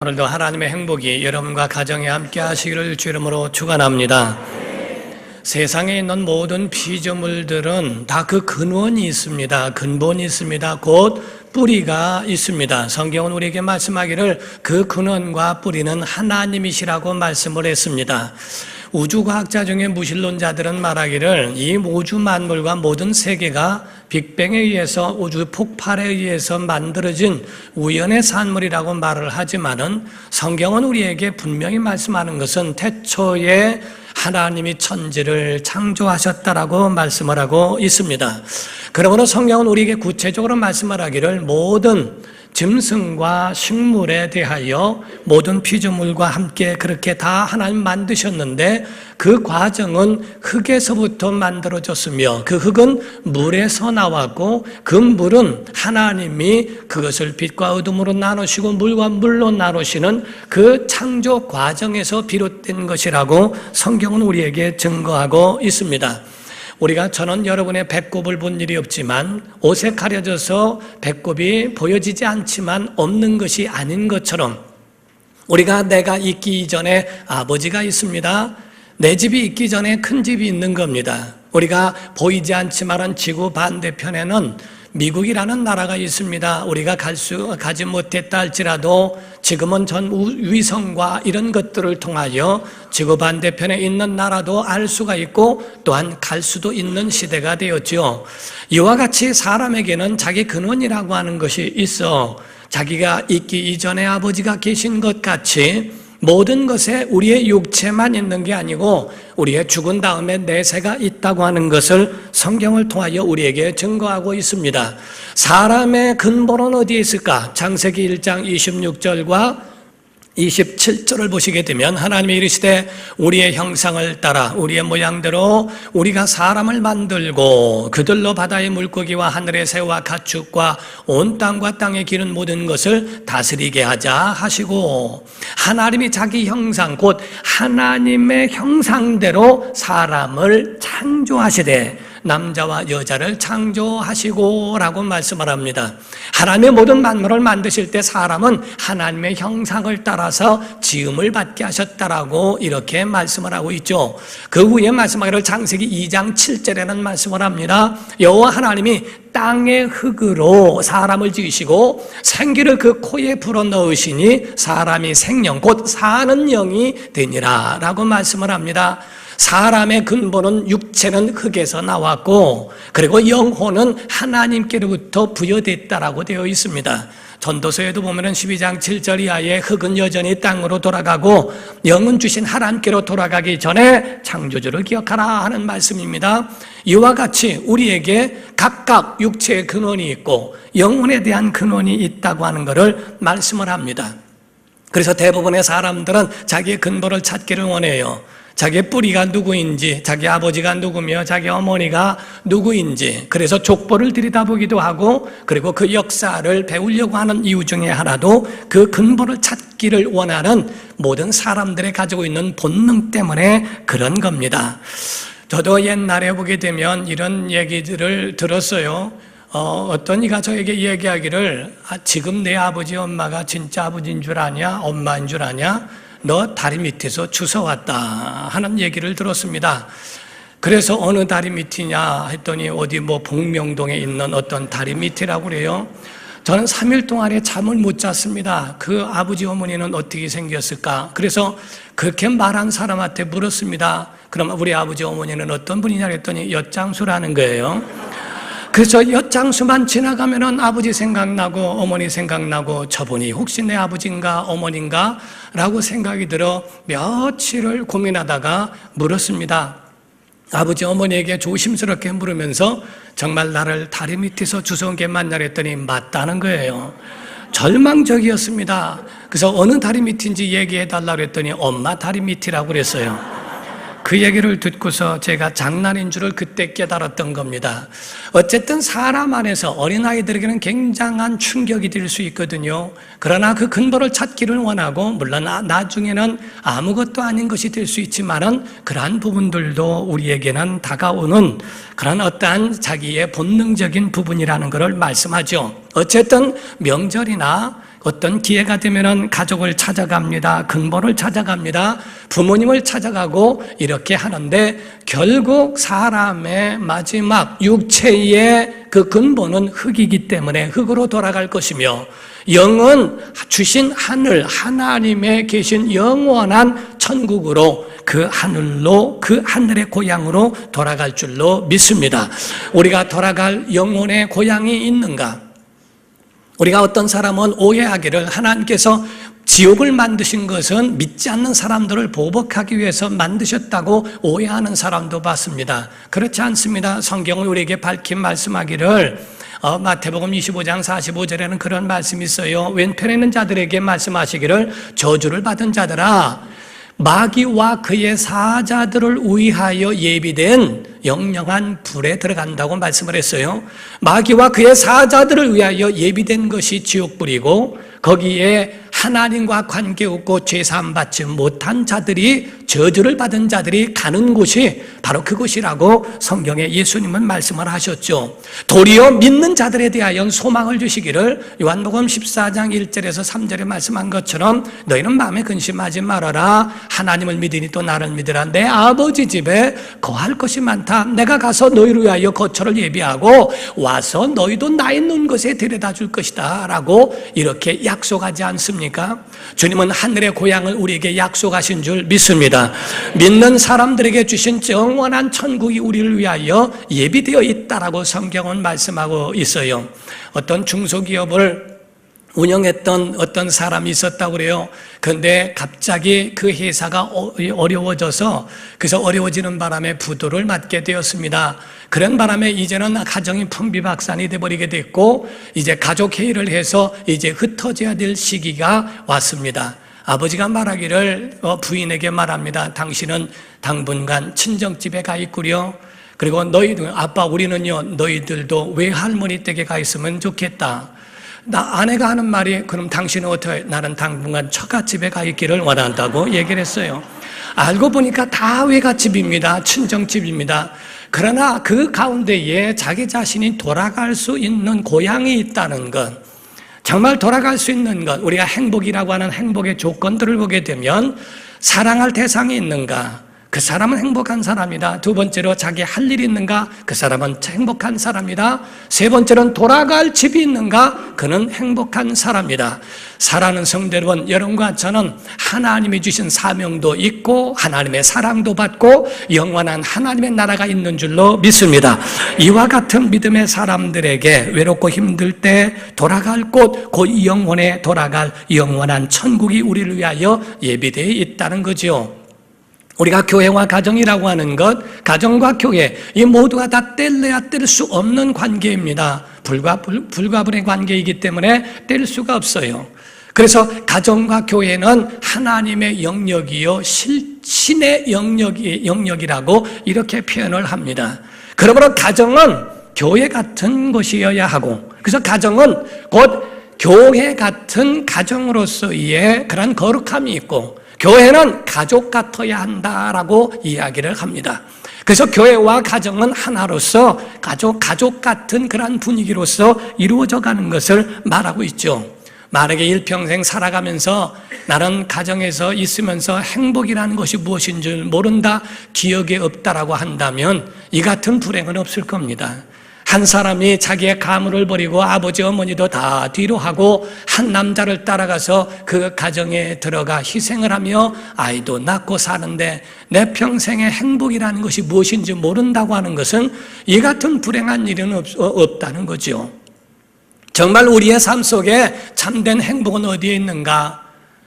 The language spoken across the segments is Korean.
오늘도 하나님의 행복이 여러분과 가정에 함께 하시기를 주 이름으로 축원합니다. 세상에 있는 모든 피조물들은 다 그 근원이 있습니다. 근본이 있습니다. 곧 뿌리가 있습니다. 성경은 우리에게 말씀하기를 그 근원과 뿌리는 하나님이시라고 말씀을 했습니다. 우주과학자 중에 무신론자들은 말하기를 이 우주 만물과 모든 세계가 빅뱅에 의해서 우주 폭발에 의해서 만들어진 우연의 산물이라고 말을 하지만은 성경은 우리에게 분명히 말씀하는 것은 태초에 하나님이 천지를 창조하셨다라고 말씀을 하고 있습니다. 그러므로 성경은 우리에게 구체적으로 말씀을 하기를 모든 짐승과 식물에 대하여 모든 피조물과 함께 그렇게 다 하나님 만드셨는데 그 과정은 흙에서부터 만들어졌으며 그 흙은 물에서 나왔고 그 물은 하나님이 그것을 빛과 어둠으로 나누시고 물과 물로 나누시는 그 창조 과정에서 비롯된 것이라고 성경은 우리에게 증거하고 있습니다. 저는 여러분의 배꼽을 본 일이 없지만 옷에 가려져서 배꼽이 보여지지 않지만 없는 것이 아닌 것처럼 내가 있기 이전에 아버지가 있습니다. 내 집이 있기 전에 큰 집이 있는 겁니다. 우리가 보이지 않지만 지구 반대편에는 미국이라는 나라가 있습니다. 우리가 가지 못했다 할지라도 지금은 전 위성과 이런 것들을 통하여 지구 반대편에 있는 나라도 알 수가 있고 또한 갈 수도 있는 시대가 되었죠. 이와 같이 사람에게는 자기 근원이라고 하는 것이 있어 자기가 있기 이전에 아버지가 계신 것 같이 모든 것에 우리의 육체만 있는 게 아니고 우리의 죽은 다음에 내세가 있다고 하는 것을 성경을 통하여 우리에게 증거하고 있습니다. 사람의 근본은 어디에 있을까? 창세기 1장 26절과 27절을 보시게 되면 하나님이 이르시되 우리의 형상을 따라 우리의 모양대로 우리가 사람을 만들고 그들로 바다의 물고기와 하늘의 새와 가축과 온 땅과 땅에 기는 모든 것을 다스리게 하자 하시고, 하나님이 자기 형상 곧 하나님의 형상대로 사람을 창조하시되 남자와 여자를 창조하시고 라고 말씀을 합니다. 하나님의 모든 만물을 만드실 때 사람은 하나님의 형상을 따라서 지음을 받게 하셨다라고 이렇게 말씀을 하고 있죠. 그 후에 말씀하기를 창세기 2장 7절에는 말씀을 합니다. 여호와 하나님이 땅의 흙으로 사람을 지으시고 생기를 그 코에 불어넣으시니 사람이 생령 곧 사는 영이 되니라 라고 말씀을 합니다. 사람의 근본은 육체는 흙에서 나왔고 그리고 영혼은 하나님께로부터 부여됐다라고 되어 있습니다. 전도서에도 보면은 12장 7절 이하에 흙은 여전히 땅으로 돌아가고 영은 주신 하나님께로 돌아가기 전에 창조주를 기억하라 하는 말씀입니다. 이와 같이 우리에게 각각 육체의 근원이 있고 영혼에 대한 근원이 있다고 하는 것을 말씀을 합니다. 그래서 대부분의 사람들은 자기의 근본을 찾기를 원해요. 자기의 뿌리가 누구인지, 자기 아버지가 누구며 자기 어머니가 누구인지, 그래서 족보를 들여다보기도 하고 그리고 그 역사를 배우려고 하는 이유 중에 하나도 그 근본을 찾기를 원하는 모든 사람들이 가지고 있는 본능 때문에 그런 겁니다. 저도 옛날에 보게 되면 이런 얘기들을 들었어요. 어떤 이가 저에게 얘기하기를 지금 내 아버지 엄마가 진짜 아버지인 줄 아냐? 엄마인 줄 아냐? 너 다리 밑에서 주워왔다 하는 얘기를 들었습니다. 그래서 어느 다리 밑이냐 했더니 어디 복명동에 있는 어떤 다리 밑이라고 그래요. 저는 3일 동안에 잠을 못 잤습니다. 그 아버지 어머니는 어떻게 생겼을까? 그래서 그렇게 말한 사람한테 물었습니다. 그럼 우리 아버지 어머니는 어떤 분이냐 했더니 엿장수라는 거예요. 그래서 엿장수만 지나가면은 아버지 생각나고 어머니 생각나고 저분이 혹시 내 아버지인가 어머니인가 라고 생각이 들어 며칠을 고민하다가 물었습니다. 아버지 어머니에게 조심스럽게 물으면서 정말 나를 다리 밑에서 주워온 게 맞냐 했더니 맞다는 거예요. 절망적이었습니다. 그래서 어느 다리 밑인지 얘기해 달라고 했더니 엄마 다리 밑이라고 그랬어요. 그 얘기를 듣고서 제가 장난인 줄을 그때 깨달았던 겁니다. 어쨌든 사람 안에서 어린아이들에게는 굉장한 충격이 될 수 있거든요. 그러나 그 근본을 찾기를 원하고 물론 나중에는 아무것도 아닌 것이 될 수 있지만은 그러한 부분들도 우리에게는 다가오는 그런 어떠한 자기의 본능적인 부분이라는 것을 말씀하죠. 어쨌든 명절이나 어떤 기회가 되면은 가족을 찾아갑니다. 근본을 찾아갑니다. 부모님을 찾아가고 이렇게 하는데 결국 사람의 마지막 육체의 그 근본은 흙이기 때문에 흙으로 돌아갈 것이며 영은 주신 하늘, 하나님의 계신 영원한 천국으로 그 하늘로, 그 하늘의 고향으로 돌아갈 줄로 믿습니다. 우리가 돌아갈 영혼의 고향이 있는가? 우리가 어떤 사람은 오해하기를 하나님께서 지옥을 만드신 것은 믿지 않는 사람들을 보복하기 위해서 만드셨다고 오해하는 사람도 봤습니다. 그렇지 않습니다. 성경은 우리에게 밝힌 말씀하기를 마태복음 25장 45절에는 그런 말씀이 있어요. 왼편에 있는 자들에게 말씀하시기를 저주를 받은 자들아 마귀와 그의 사자들을 위하여 예비된 영영한 불에 들어간다고 말씀을 했어요. 마귀와 그의 사자들을 위하여 예비된 것이 지옥불이고 거기에 하나님과 관계없고 죄사함 받지 못한 자들이 저주를 받은 자들이 가는 곳이 바로 그곳이라고 성경에 예수님은 말씀을 하셨죠. 도리어 믿는 자들에 대하여 소망을 주시기를 요한복음 14장 1절에서 3절에 말씀한 것처럼 너희는 마음에 근심하지 말아라. 하나님을 믿으니 또 나를 믿으라. 내 아버지 집에 거할 것이 많다. 내가 가서 너희를 위하여 거처를 예비하고 와서 너희도 나 있는 곳에 데려다 줄 것이다 라고 이렇게 약속하지 않습니까? 주님은 하늘의 고향을 우리에게 약속하신 줄 믿습니다. 믿는 사람들에게 주신 영원한 천국이 우리를 위하여 예비되어 있다라고 성경은 말씀하고 있어요. 어떤 중소기업을 운영했던 어떤 사람이 있었다고 그래요. 그런데 갑자기 그 회사가 어려워져서 그래서 어려워지는 바람에 부도를 맞게 되었습니다. 그런 바람에 이제는 가정이 풍비박산이 돼버리게 됐고 이제 가족 회의를 해서 이제 흩어져야 될 시기가 왔습니다. 아버지가 말하기를 부인에게 말합니다. 당신은 당분간 친정집에 가 있구려. 그리고 너희들 아빠 우리는요 너희들도 외할머니 댁에 가 있으면 좋겠다. 아내가 하는 말이 그럼 당신은 어떻게 나는 당분간 처갓집에 가 있기를 원한다고 얘기를 했어요. 알고 보니까 다 외갓집입니다. 친정집입니다. 그러나 그 가운데에 자기 자신이 돌아갈 수 있는 고향이 있다는 것, 정말 돌아갈 수 있는 것, 우리가 행복이라고 하는 행복의 조건들을 보게 되면 사랑할 대상이 있는가? 그 사람은 행복한 사람이다. 두 번째로 자기 할 일이 있는가? 그 사람은 행복한 사람이다. 세 번째로는 돌아갈 집이 있는가? 그는 행복한 사람이다. 사랑하는 성도 여러분, 여러분과 저는 하나님이 주신 사명도 있고 하나님의 사랑도 받고 영원한 하나님의 나라가 있는 줄로 믿습니다. 이와 같은 믿음의 사람들에게 외롭고 힘들 때 돌아갈 곳, 곧 영혼에 돌아갈 영원한 천국이 우리를 위하여 예비되어 있다는 거죠. 우리가 교회와 가정이라고 하는 것, 가정과 교회, 이 모두가 다 뗄래야 뗄 수 없는 관계입니다. 불가분의 관계이기 때문에 뗄 수가 없어요. 그래서 가정과 교회는 하나님의 영역이요 신의 영역이라고 이렇게 표현을 합니다. 그러므로 가정은 교회 같은 곳이어야 하고, 그래서 가정은 곧 교회 같은 가정으로서의 그런 거룩함이 있고 교회는 가족 같아야 한다라고 이야기를 합니다. 그래서 교회와 가정은 하나로서 가족 같은 그런 분위기로서 이루어져 가는 것을 말하고 있죠. 만약에 일평생 살아가면서 나는 가정에서 있으면서 행복이라는 것이 무엇인 줄 모른다, 기억에 없다라고 한다면 이 같은 불행은 없을 겁니다. 한 사람이 자기의 가문을 버리고 아버지 어머니도 다 뒤로 하고 한 남자를 따라가서 그 가정에 들어가 희생을 하며 아이도 낳고 사는데 내 평생의 행복이라는 것이 무엇인지 모른다고 하는 것은 이 같은 불행한 일은 없다는 거죠. 정말 우리의 삶 속에 참된 행복은 어디에 있는가?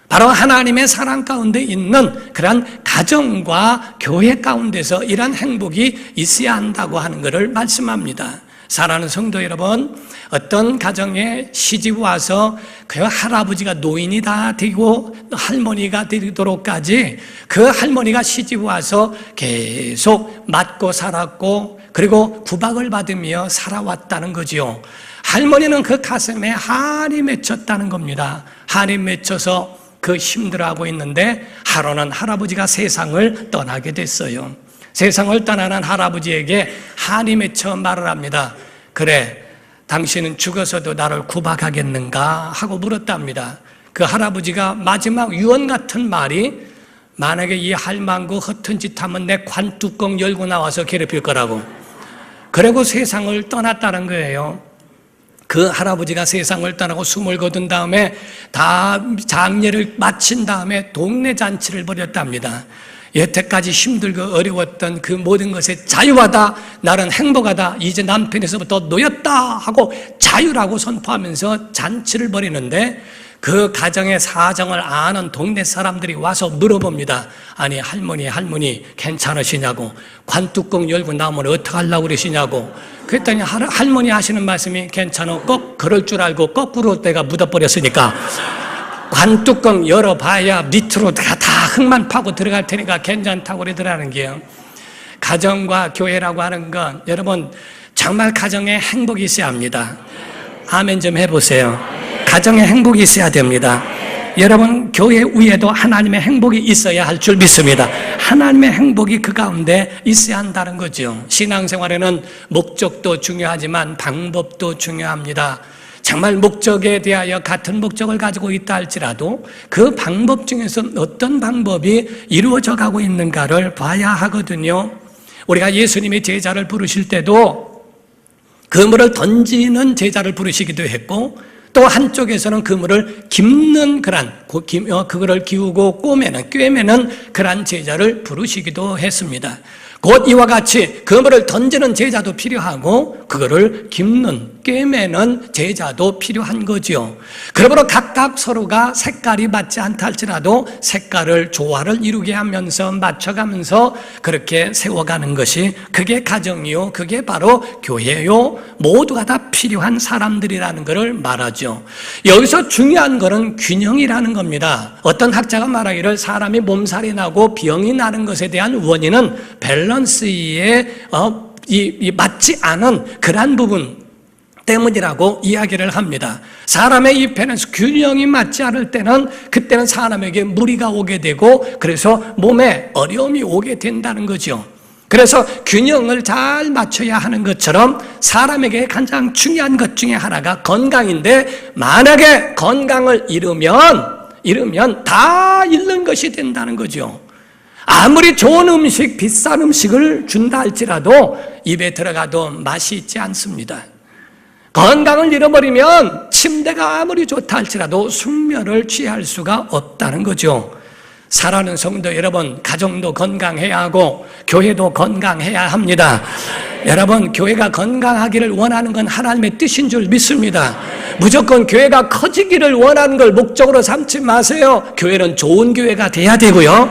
바로 하나님의 사랑 가운데 있는 그런 가정과 교회 가운데서 이런 행복이 있어야 한다고 하는 것을 말씀합니다. 사랑하는 성도 여러분, 어떤 가정에 시집 와서 그 할아버지가 노인이 다 되고 할머니가 되도록까지 그 할머니가 시집 와서 계속 맞고 살았고 그리고 구박을 받으며 살아왔다는 거지요. 할머니는 그 가슴에 한이 맺혔다는 겁니다. 한이 맺혀서 그 힘들어하고 있는데 하루는 할아버지가 세상을 떠나게 됐어요. 세상을 떠나는 할아버지에게 한이 맺혀 말을 합니다. 그래, 당신은 죽어서도 나를 구박하겠는가 하고 물었답니다. 그 할아버지가 마지막 유언 같은 말이 만약에 이 할망구 허튼 짓 하면 내 관뚜껑 열고 나와서 괴롭힐 거라고. 그리고 세상을 떠났다는 거예요. 그 할아버지가 세상을 떠나고 숨을 거둔 다음에 다 장례를 마친 다음에 동네 잔치를 벌였답니다. 여태까지 힘들고 어려웠던 그 모든 것에 자유하다, 나는 행복하다, 이제 남편에서부터 놓였다 하고 자유라고 선포하면서 잔치를 벌이는데 그 가정의 사정을 아는 동네 사람들이 와서 물어봅니다. 아니 할머니 괜찮으시냐고, 관뚜껑 열고 나오면 어떡하려고 그러시냐고. 그랬더니 할머니 하시는 말씀이 괜찮아, 꼭 그럴 줄 알고 거꾸로 내가 묻어버렸으니까 관뚜껑 열어봐야 밑으로 다 흙만 파고 들어갈 테니까 괜찮다고 그러더라는 게요. 가정과 교회라고 하는 건 여러분 정말 가정에 행복이 있어야 합니다. 아멘 좀 해보세요. 가정에 행복이 있어야 됩니다. 여러분 교회 위에도 하나님의 행복이 있어야 할 줄 믿습니다. 하나님의 행복이 그 가운데 있어야 한다는 거죠. 신앙생활에는 목적도 중요하지만 방법도 중요합니다. 정말 목적에 대하여 같은 목적을 가지고 있다 할지라도 그 방법 중에서 어떤 방법이 이루어져 가고 있는가를 봐야 하거든요. 우리가 예수님이 제자를 부르실 때도 그물을 던지는 제자를 부르시기도 했고, 또 한쪽에서는 그물을 깁는 그거를 기우고 꿰매는 그런 제자를 부르시기도 했습니다. 곧 이와 같이 그물을 던지는 제자도 필요하고 그거를 깁는 꿰매는 제자도 필요한 거죠. 그러므로 각각 서로가 색깔이 맞지 않다 할지라도 색깔을 조화를 이루게 하면서 맞춰가면서 그렇게 세워가는 것이 그게 가정이요, 그게 바로 교회요, 모두가 다 필요한 사람들이라는 것을 말하죠. 여기서 중요한 것은 균형이라는 겁니다. 어떤 학자가 말하기를 사람이 몸살이 나고 병이 나는 것에 대한 원인은 밸런스에 맞지 않은 그러한 부분 때문이라고 이야기를 합니다. 사람의 이 밸런스, 균형이 맞지 않을 때는 그때는 사람에게 무리가 오게 되고 그래서 몸에 어려움이 오게 된다는 거죠. 그래서 균형을 잘 맞춰야 하는 것처럼 사람에게 가장 중요한 것 중에 하나가 건강인데, 만약에 건강을 잃으면 다 잃는 것이 된다는 거죠. 아무리 좋은 음식, 비싼 음식을 준다 할지라도 입에 들어가도 맛이 있지 않습니다. 건강을 잃어버리면 침대가 아무리 좋다 할지라도 숙면을 취할 수가 없다는 거죠. 사랑하는 성도 여러분, 가정도 건강해야 하고 교회도 건강해야 합니다. 여러분, 교회가 건강하기를 원하는 건 하나님의 뜻인 줄 믿습니다. 무조건 교회가 커지기를 원하는 걸 목적으로 삼지 마세요. 교회는 좋은 교회가 돼야 되고요,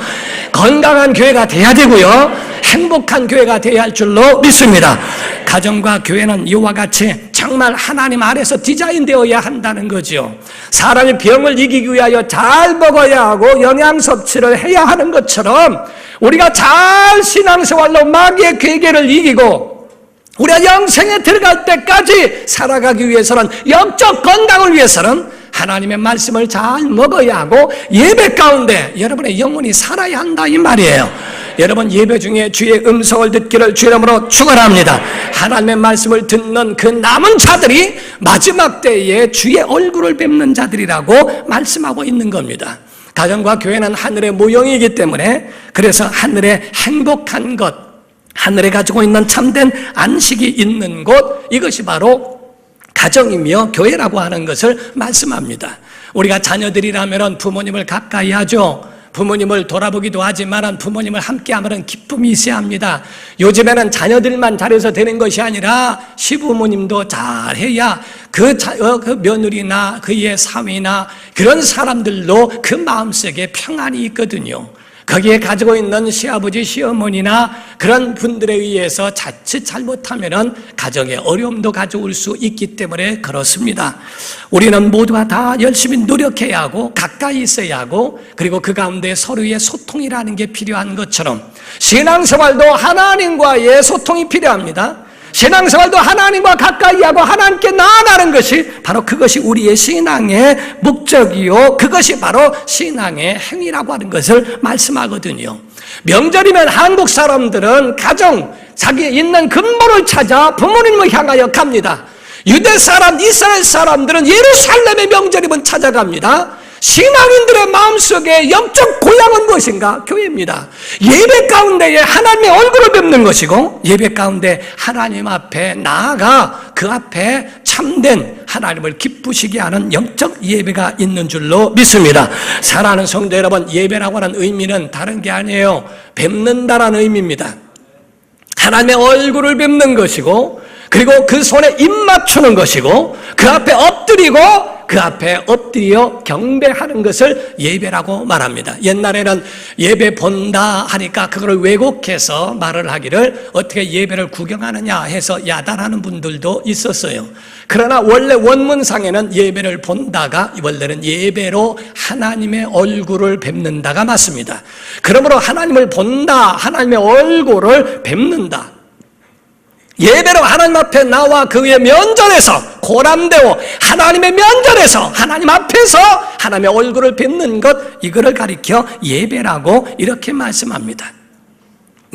건강한 교회가 돼야 되고요, 행복한 교회가 돼야 할 줄로 믿습니다. 가정과 교회는 이와 같이 정말 하나님 아래서 디자인되어야 한다는 거죠. 사람이 병을 이기기 위하여 잘 먹어야 하고 영양 섭취를 해야 하는 것처럼 우리가 잘 신앙생활로 마귀의 괴계를 이기고 우리가 영생에 들어갈 때까지 살아가기 위해서는, 영적 건강을 위해서는 하나님의 말씀을 잘 먹어야 하고 예배 가운데 여러분의 영혼이 살아야 한다 이 말이에요. 여러분, 예배 중에 주의 음성을 듣기를 주 이름으로 축원합니다. 하나님의 말씀을 듣는 그 남은 자들이 마지막 때에 주의 얼굴을 뵙는 자들이라고 말씀하고 있는 겁니다. 가정과 교회는 하늘의 모형이기 때문에, 그래서 하늘의 행복한 것, 하늘에 가지고 있는 참된 안식이 있는 곳, 이것이 바로 가정이며 교회라고 하는 것을 말씀합니다. 우리가 자녀들이라면 부모님을 가까이 하죠. 부모님을 돌아보기도 하지만 부모님을 함께하면 기쁨이 있어야 합니다. 요즘에는 자녀들만 잘해서 되는 것이 아니라 시부모님도 잘해야 그 며느리나 그의 사위나 그런 사람들도 그 마음속에 평안이 있거든요. 거기에 가지고 있는 시아버지, 시어머니나 그런 분들에 의해서 자칫 잘못하면 가정에 어려움도 가져올 수 있기 때문에 그렇습니다. 우리는 모두가 다 열심히 노력해야 하고 가까이 있어야 하고, 그리고 그 가운데 서로의 소통이라는 게 필요한 것처럼 신앙생활도 하나님과의 소통이 필요합니다. 신앙생활도 하나님과 가까이 하고 하나님께 나아가는 것이 바로 그것이 우리의 신앙의 목적이요, 그것이 바로 신앙의 행위라고 하는 것을 말씀하거든요. 명절이면 한국 사람들은 가정, 자기의 있는 근본을 찾아 부모님을 향하여 갑니다. 유대 사람, 이스라엘 사람들은 예루살렘의 명절이면 찾아갑니다. 신앙인들의 마음속에 영적 고향은 무엇인가? 교회입니다. 예배 가운데에 하나님의 얼굴을 뵙는 것이고, 예배 가운데 하나님 앞에 나아가 그 앞에 참된 하나님을 기쁘시게 하는 영적 예배가 있는 줄로 믿습니다. 사랑하는 성도 여러분, 예배라고 하는 의미는 다른 게 아니에요. 뵙는다라는 의미입니다. 하나님의 얼굴을 뵙는 것이고, 그리고 그 손에 입 맞추는 것이고, 그 앞에 엎드리고 그 앞에 엎드려 경배하는 것을 예배라고 말합니다. 옛날에는 예배 본다 하니까 그걸 왜곡해서 말을 하기를 어떻게 예배를 구경하느냐 해서 야단하는 분들도 있었어요. 그러나 원래 원문상에는 예배를 본다가 원래는 예배로 하나님의 얼굴을 뵙는다가 맞습니다. 그러므로 하나님을 본다, 하나님의 얼굴을 뵙는다, 예배로 하나님 앞에 나와 그의 면전에서 고람되어 하나님의 면전에서 하나님 앞에서 하나님의 얼굴을 뵙는 것, 이거를 가리켜 예배라고 이렇게 말씀합니다.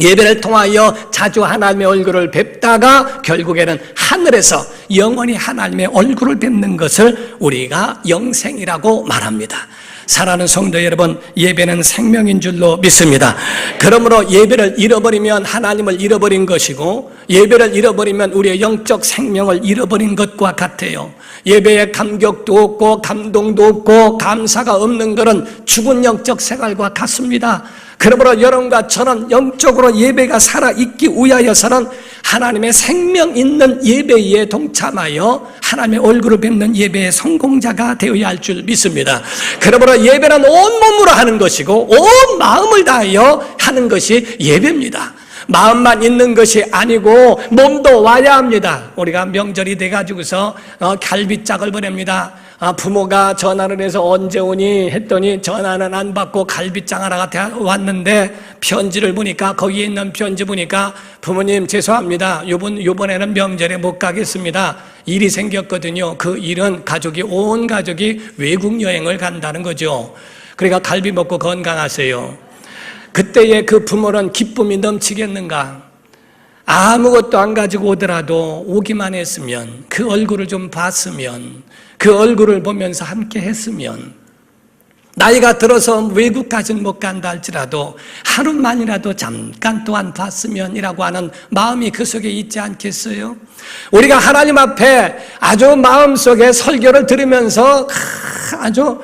예배를 통하여 자주 하나님의 얼굴을 뵙다가 결국에는 하늘에서 영원히 하나님의 얼굴을 뵙는 것을 우리가 영생이라고 말합니다. 사랑하는 성도 여러분, 예배는 생명인 줄로 믿습니다. 그러므로 예배를 잃어버리면 하나님을 잃어버린 것이고, 예배를 잃어버리면 우리의 영적 생명을 잃어버린 것과 같아요. 예배에 감격도 없고 감동도 없고 감사가 없는 것은 죽은 영적 생활과 같습니다. 그러므로 여러분과 저는 영적으로 예배가 살아있기 위하여서는 하나님의 생명 있는 예배에 동참하여 하나님의 얼굴을 뵙는 예배의 성공자가 되어야 할 줄 믿습니다. 그러므로 예배는 온몸으로 하는 것이고 온 마음을 다하여 하는 것이 예배입니다. 마음만 있는 것이 아니고 몸도 와야 합니다. 우리가 명절이 돼가지고서 갈비짝을 보냅니다. 부모가 전화를 해서 언제 오니 했더니 전화는 안 받고 갈비짝 하나가 왔는데 편지를 보니까, 거기에 있는 편지 보니까 부모님 죄송합니다, 요번에는 명절에 못 가겠습니다. 일이 생겼거든요. 그 일은 온 가족이 외국 여행을 간다는 거죠. 그러니까 갈비 먹고 건강하세요. 그때의 그 부모는 기쁨이 넘치겠는가? 아무것도 안 가지고 오더라도 오기만 했으면, 그 얼굴을 좀 봤으면, 그 얼굴을 보면서 함께 했으면, 나이가 들어서 외국까지는 못 간다 할지라도 하루만이라도 잠깐 또한 봤으면이라고 하는 마음이 그 속에 있지 않겠어요? 우리가 하나님 앞에 아주 마음속에 설교를 들으면서 아주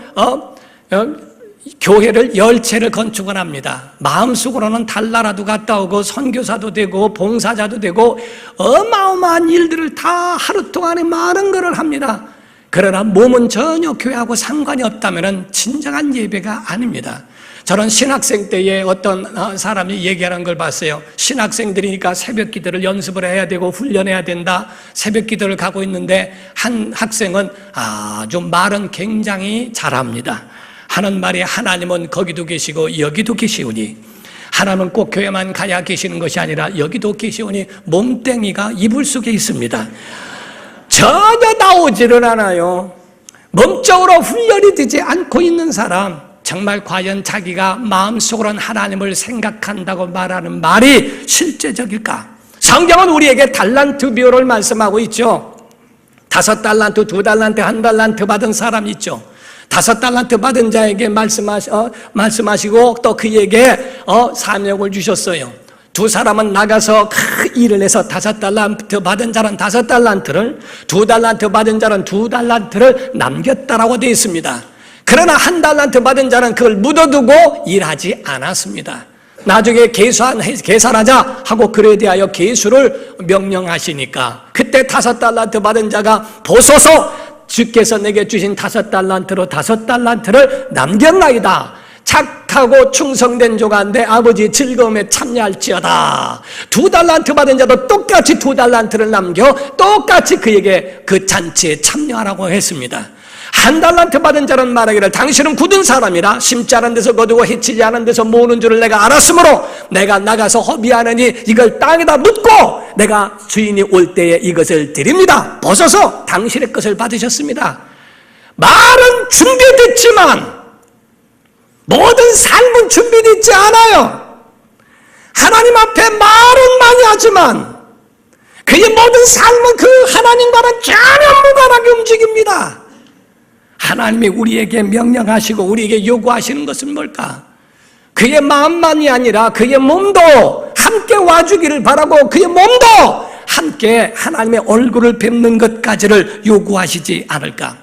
교회를 10채를 건축을 합니다. 마음속으로는 달나라도 갔다 오고 선교사도 되고 봉사자도 되고 어마어마한 일들을 다 하루 동안에 많은 것을 합니다. 그러나 몸은 전혀 교회하고 상관이 없다면 진정한 예배가 아닙니다. 저는 신학생 때에 어떤 사람이 얘기하는 걸 봤어요. 신학생들이니까 새벽 기도를 연습을 해야 되고 훈련해야 된다. 새벽 기도를 가고 있는데 한 학생은 아주 말은 굉장히 잘합니다. 하는 말이, 하나님은 거기도 계시고 여기도 계시오니, 하나님은 꼭 교회만 가야 계시는 것이 아니라 여기도 계시오니 몸뚱이가 이불 속에 있습니다. 전혀 나오지를 않아요. 몸적으로 훈련이 되지 않고 있는 사람, 정말 과연 자기가 마음속으로는 하나님을 생각한다고 말하는 말이 실제적일까? 성경은 우리에게 달란트 비율을 말씀하고 있죠. 5달란트, 2달란트, 1달란트 받은 사람 있죠. 5달란트 받은 자에게 말씀하시고 또 그에게 사명을 주셨어요. 2 사람은 나가서 큰 일을 해서 5달란트 받은 자는 5달란트를, 2달란트 받은 자는 2달란트를 남겼다라고 되어 있습니다. 그러나 1달란트 받은 자는 그걸 묻어두고 일하지 않았습니다. 나중에 계산하자 하고 그에 대하여 계수를 명령하시니까 그때 5달란트 받은 자가 보소서, 주께서 내게 주신 5달란트로 5달란트를 남겼나이다. 착하고 충성된 조가 내 아버지 즐거움에 참여할지어다. 2달란트 받은 자도 똑같이 2달란트를 남겨 똑같이 그에게 그 잔치에 참여하라고 했습니다. 1달란트 받은 자는 말하기를, 당신은 굳은 사람이라 심지 않은 데서 거두고 해치지 않은 데서 모으는 줄을 내가 알았으므로 내가 나가서 허비하느니 이걸 땅에다 묻고 내가 주인이 올 때에 이것을 드립니다. 벗어서 당신의 것을 받으셨습니다. 말은 준비됐지만 모든 삶은 준비되지 않아요. 하나님 앞에 말은 많이 하지만 그의 모든 삶은 그 하나님과는 전혀 무관하게 움직입니다. 하나님이 우리에게 명령하시고 우리에게 요구하시는 것은 뭘까? 그의 마음만이 아니라 그의 몸도 함께 와주기를 바라고 그의 몸도 함께 하나님의 얼굴을 뵙는 것까지를 요구하시지 않을까?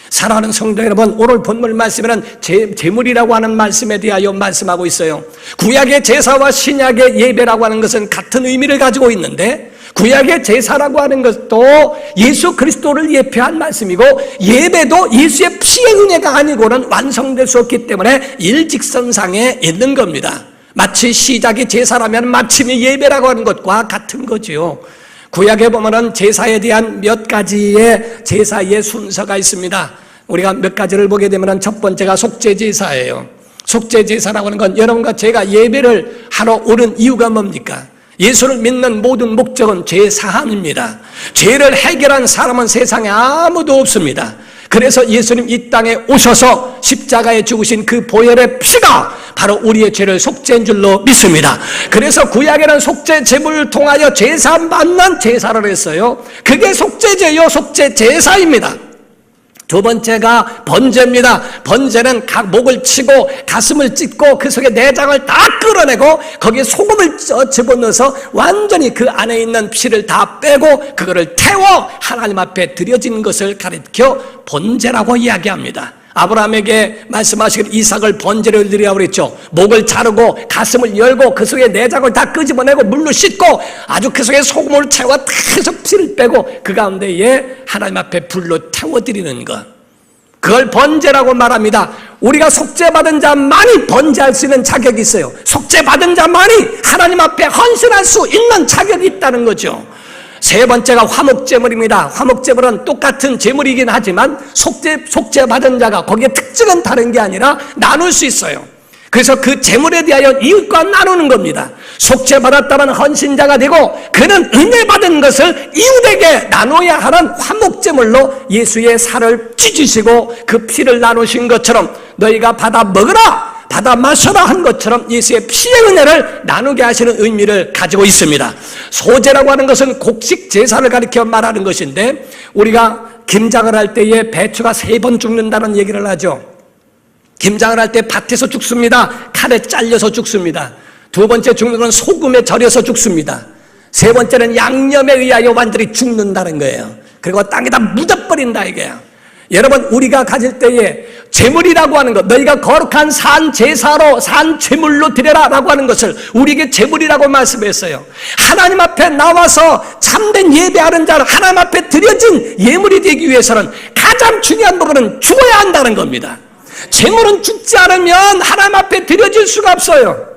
사랑하는 성도 여러분, 오늘 본문 말씀에는 제물이라고 하는 말씀에 대하여 말씀하고 있어요. 구약의 제사와 신약의 예배라고 하는 것은 같은 의미를 가지고 있는데, 구약의 제사라고 하는 것도 예수 그리스도를 예표한 말씀이고, 예배도 예수의 피의 은혜가 아니고는 완성될 수 없기 때문에 일직선상에 있는 겁니다. 마치 시작이 제사라면 마침이 예배라고 하는 것과 같은 거지요. 구약에 보면은 제사에 대한 몇 가지의 제사의 순서가 있습니다. 우리가 몇 가지를 보게 되면은 첫 번째가 속죄제사예요. 속죄제사라고 하는 건 여러분과 제가 예배를 하러 오는 이유가 뭡니까? 예수를 믿는 모든 목적은 죄 사함입니다. 죄를 해결한 사람은 세상에 아무도 없습니다. 그래서 예수님 이 땅에 오셔서 십자가에 죽으신 그 보혈의 피가 바로 우리의 죄를 속죄한 줄로 믿습니다. 그래서 구약에는 속죄 제물을 통하여 제사 받는 제사를 했어요. 그게 속죄제요, 속죄 제사입니다. 두 번째가 번제입니다. 번제는 목을 치고 가슴을 찢고 그 속에 내장을 다 끌어내고 거기에 소금을 집어넣어서 완전히 그 안에 있는 피를 다 빼고 그거를 태워 하나님 앞에 드려지는 것을 가리켜 번제라고 이야기합니다. 아브라함에게 말씀하시기를 이삭을 번제로 드리라고 그랬죠. 목을 자르고 가슴을 열고 그 속에 내장을 다 끄집어내고 물로 씻고 아주 그 속에 소금을 채워 다 해서 피를 빼고 그 가운데에 하나님 앞에 불로 태워드리는 것, 그걸 번제라고 말합니다. 우리가 속죄받은 자만이 번제할 수 있는 자격이 있어요. 속죄받은 자만이 하나님 앞에 헌신할 수 있는 자격이 있다는 거죠. 세 번째가 화목제물입니다. 화목제물은 똑같은 제물이긴 하지만 속죄받은 자가 거기에 특징은 다른 게 아니라 나눌 수 있어요. 그래서 그 제물에 대하여 이웃과 나누는 겁니다. 속죄받았다면 헌신자가 되고 그는 은혜 받은 것을 이웃에게 나눠야 하는 화목제물로 예수의 살을 찢으시고 그 피를 나누신 것처럼 너희가 받아 먹으라 받아 마셔라 한 것처럼 예수의 피의 은혜를 나누게 하시는 의미를 가지고 있습니다. 소제라고 하는 것은 곡식 제사를 가리켜 말하는 것인데, 우리가 김장을 할 때에 배추가 3번 죽는다는 얘기를 하죠. 김장을 할 때 밭에서 죽습니다. 칼에 잘려서 죽습니다. 두 번째 죽는 건 소금에 절여서 죽습니다. 세 번째는 양념에 의하여 완전히 죽는다는 거예요. 그리고 땅에다 묻어버린다 이거예요. 여러분, 우리가 가질 때에 제물이라고 하는 것, 너희가 거룩한 산 제사로 산 제물로 드려라 라고 하는 것을 우리에게 제물이라고 말씀했어요. 하나님 앞에 나와서 참된 예배하는 자를 하나님 앞에 드려진 예물이 되기 위해서는 가장 중요한 부분은 죽어야 한다는 겁니다. 제물은 죽지 않으면 하나님 앞에 드려질 수가 없어요.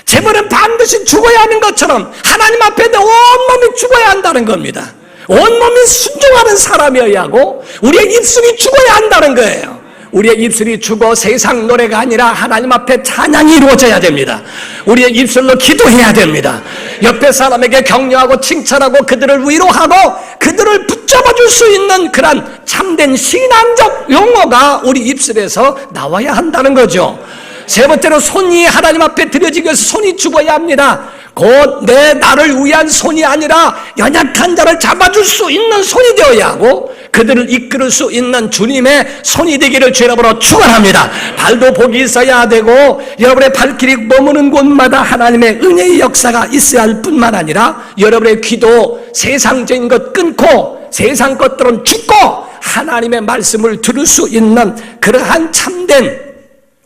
제물은 반드시 죽어야 하는 것처럼 하나님 앞에도 온몸이 죽어야 한다는 겁니다. 온몸이 순종하는 사람이어야 하고 우리의 입술이 죽어야 한다는 거예요. 우리의 입술이 죽어 세상 노래가 아니라 하나님 앞에 찬양이 이루어져야 됩니다. 우리의 입술로 기도해야 됩니다. 옆에 사람에게 격려하고 칭찬하고 그들을 위로하고 그들을 붙잡아 줄 수 있는 그런 참된 신앙적 용어가 우리 입술에서 나와야 한다는 거죠. 세 번째로 손이 하나님 앞에 드려지기 위해서 손이 죽어야 합니다. 곧 내 나를 위한 손이 아니라 연약한 자를 잡아줄 수 있는 손이 되어야 하고 그들을 이끌을 수 있는 주님의 손이 되기를 주 이름으로 축원합니다. 발도 복이 있어야 되고 여러분의 발길이 머무는 곳마다 하나님의 은혜의 역사가 있어야 할 뿐만 아니라 여러분의 귀도 세상적인 것 끊고 세상 것들은 죽고 하나님의 말씀을 들을 수 있는 그러한 참된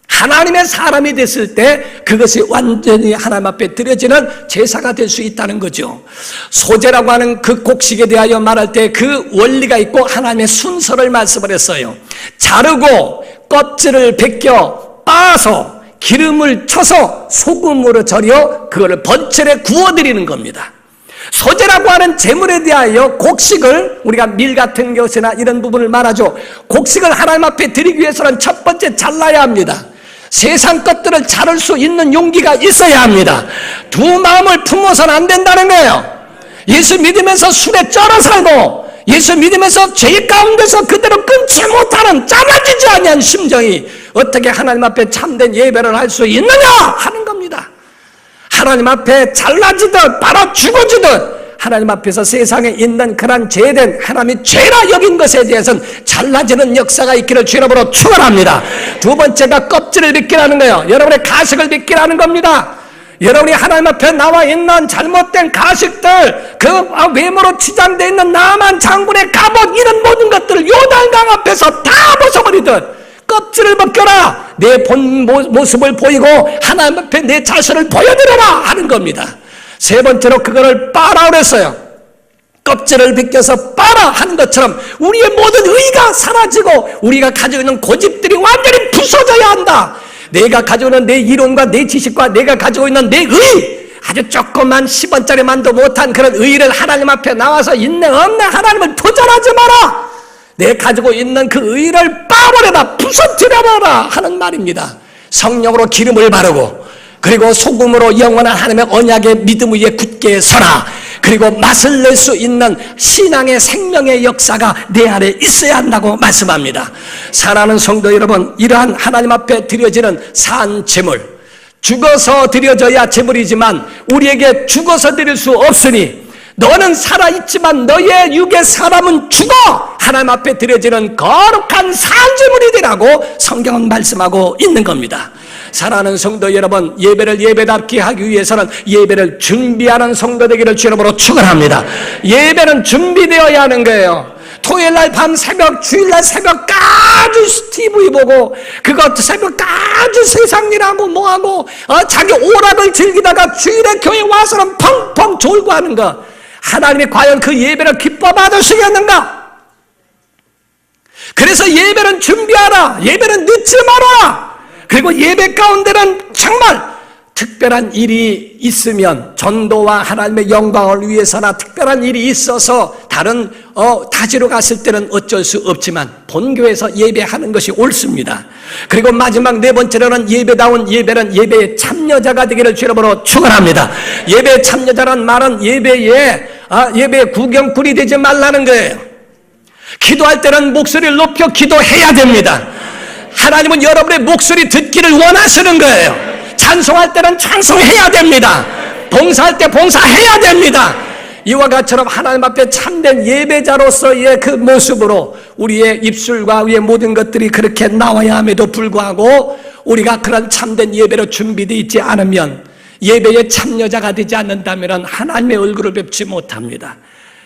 하나님의 사람이 됐을 때 그것이 완전히 하나님 앞에 드려지는 제사가 될 수 있다는 거죠. 소제라고 하는 그 곡식에 대하여 말할 때 그 원리가 있고 하나님의 순서를 말씀을 했어요. 자르고 껍질을 벗겨 빻아서 기름을 쳐서 소금으로 절여 그거를 번철에 구워드리는 겁니다. 소제라고 하는 제물에 대하여 곡식을 우리가 밀 같은 것이나 이런 부분을 말하죠. 곡식을 하나님 앞에 드리기 위해서는 첫 번째 잘라야 합니다. 세상 것들을 자를 수 있는 용기가 있어야 합니다. 두 마음을 품어서는 안 된다는 거예요. 예수 믿으면서 술에 쩔어 살고 예수 믿으면서 죄 가운데서 그대로 끊지 못하는 잘라지지 아니한 심정이 어떻게 하나님 앞에 참된 예배를 할 수 있느냐 하는 겁니다. 하나님 앞에 잘라지듯 바로 죽어지듯 하나님 앞에서 세상에 있는 그런 죄된 하나님이 죄라 여긴 것에 대해서는 잘라지는 역사가 있기를 주 이름으로 축원합니다. 두 번째가 껍질을 벗기라는 거예요. 여러분의 가식을 벗기라는 겁니다. 여러분이 하나님 앞에 나와 있는 잘못된 가식들, 그 외모로 치장되어 있는 나만 장군의 갑옷, 이런 모든 것들을 요단강 앞에서 다 벗어버리듯 껍질을 벗겨라. 내 본 모습을 보이고 하나님 앞에 내 자신을 보여드려라 하는 겁니다. 세 번째로 그거를 빠라 그랬어요. 껍질을 벗겨서 빠라 하는 것처럼 우리의 모든 의가 사라지고 우리가 가지고 있는 고집들이 완전히 부서져야 한다. 내가 가지고 있는 내 이론과 내 지식과 내가 가지고 있는 내 의, 아주 조그만 10원짜리만도 못한 그런 의를 하나님 앞에 나와서 있네 없네 하나님을 도전하지 마라. 내가 가지고 있는 그 의를 빠버려라, 부서뜨려버려라 하는 말입니다. 성령으로 기름을 바르고, 그리고 소금으로 영원한 하나님의 언약의 믿음 위에 굳게 서라. 그리고 맛을 낼 수 있는 신앙의 생명의 역사가 내 안에 있어야 한다고 말씀합니다. 사랑하는 성도 여러분, 이러한 하나님 앞에 드려지는 산 제물, 죽어서 드려져야 제물이지만 우리에게 죽어서 드릴 수 없으니 너는 살아있지만 너의 육의 사람은 죽어 하나님 앞에 드려지는 거룩한 산제물이 되라고 성경은 말씀하고 있는 겁니다. 사랑하는 성도 여러분, 예배를 예배답게 하기 위해서는 예배를 준비하는 성도 되기를 주 이름으로 축원합니다. 예배는 준비되어야 하는 거예요. 토요일날 밤 새벽, 주일날 새벽까지 TV 보고 그것 새벽까지 세상 일하고 뭐하고 자기 오락을 즐기다가 주일에 교회 와서는 펑펑 졸고 하는 거, 하나님이 과연 그 예배를 기뻐 받으시겠는가? 그래서 예배는 준비하라. 예배는 늦지 마라. 그리고 예배 가운데는 정말 특별한 일이 있으면 전도와 하나님의 영광을 위해서나 특별한 일이 있어서 다른 타지로 갔을 때는 어쩔 수 없지만 본교에서 예배하는 것이 옳습니다. 그리고 마지막 네 번째로는 예배다운 예배는 예배의 참여자가 되기를 주 이름으로 축원합니다. 예배의 참여자란 말은 예배의 구경꾼이 되지 말라는 거예요. 기도할 때는 목소리를 높여 기도해야 됩니다. 하나님은 여러분의 목소리 듣기를 원하시는 거예요. 찬송할 때는 찬송해야 됩니다. 봉사할 때 봉사해야 됩니다. 이와 같이처럼 하나님 앞에 참된 예배자로서의 그 모습으로 우리의 입술과 우리의 모든 것들이 그렇게 나와야 함에도 불구하고 우리가 그런 참된 예배로 준비되어 있지 않으면, 예배에 참여자가 되지 않는다면 하나님의 얼굴을 뵙지 못합니다.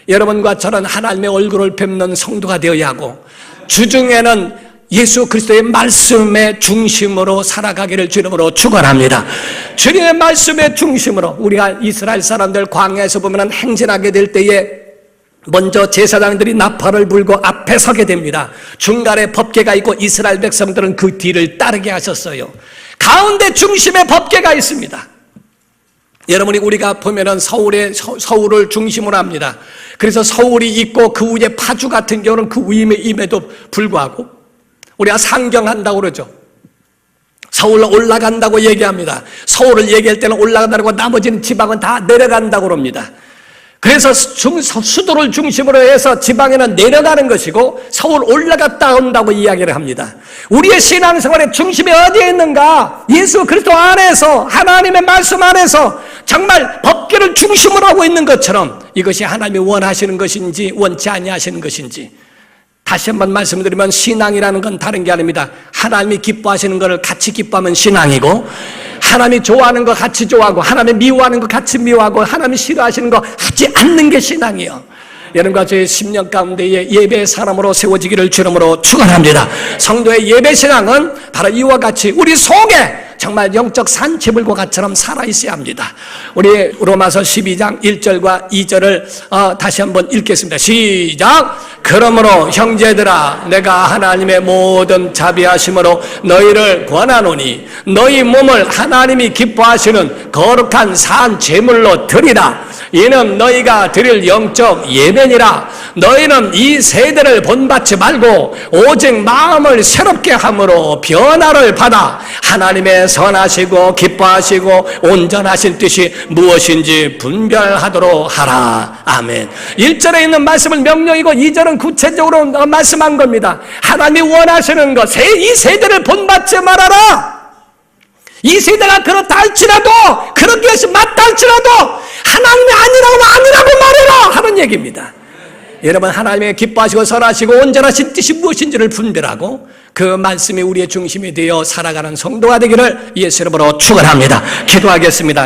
여러분과 저는 하나님의 얼굴을 뵙는 성도가 되어야 하고, 주중에는 예수 그리스도의 말씀의 중심으로 살아가기를 주 이름으로 축원합니다. 주님의 말씀의 중심으로, 우리가 이스라엘 사람들 광야에서 보면 행진하게 될 때에 먼저 제사장들이 나팔을 불고 앞에 서게 됩니다. 중간에 법궤가 있고 이스라엘 백성들은 그 뒤를 따르게 하셨어요. 가운데 중심에 법궤가 있습니다. 여러분이 우리가 보면은 서울을 중심으로 합니다. 그래서 서울이 있고 그 위에 파주 같은 경우는 그 위임에도 불구하고 우리가 상경한다고 그러죠. 서울로 올라간다고 얘기합니다. 서울을 얘기할 때는 올라간다고, 나머지는 지방은 다 내려간다고 그럽니다. 그래서 수도를 중심으로 해서 지방에는 내려가는 것이고 서울 올라갔다 온다고 이야기를 합니다. 우리의 신앙생활의 중심이 어디에 있는가? 예수 그리스도 안에서, 하나님의 말씀 안에서 정말 법궤를 중심으로 하고 있는 것처럼 이것이 하나님이 원하시는 것인지 원치 아니하시는 것인지, 다시 한번 말씀드리면 신앙이라는 건 다른 게 아닙니다. 하나님이 기뻐하시는 것을 같이 기뻐하면 신앙이고, 하나님이 좋아하는 거 같이 좋아하고, 하나님이 미워하는 거 같이 미워하고, 하나님이 싫어하시는 거 하지 않는 게 신앙이에요. 여러분과 저의 10년 가운데에 예배의 사람으로 세워지기를 주 이름으로 축원합니다. 성도의 예배 신앙은 바로 이와 같이 우리 속에 정말 영적 산채물과 같처럼 살아있어야 합니다. 우리 로마서 12장 1절과 2절을 다시 한번 읽겠습니다. 시작! 그러므로 형제들아, 내가 하나님의 모든 자비하심으로 너희를 권하노니 너희 몸을 하나님이 기뻐하시는 거룩한 산 제물로 드리라. 이는 너희가 드릴 영적 예배니라. 너희는 이 세대를 본받지 말고 오직 마음을 새롭게 함으로 변화를 받아 하나님의 선하시고 기뻐하시고 온전하신 뜻이 무엇인지 분별하도록 하라. 아멘. 1절에 있는 말씀은 명령이고 2절은 구체적으로 말씀한 겁니다. 하나님이 원하시는 것, 이 세대를 본받지 말아라. 이 세대가 그렇다 할지라도, 그런 것이 맞다 할지라도 하나님이 아니라고 말해라 하는 얘기입니다. 여러분, 하나님의 기뻐하시고 선하시고 온전하신 뜻이 무엇인지를 분별하고 그 말씀이 우리의 중심이 되어 살아가는 성도가 되기를 예수 이름으로 축원합니다. 기도하겠습니다.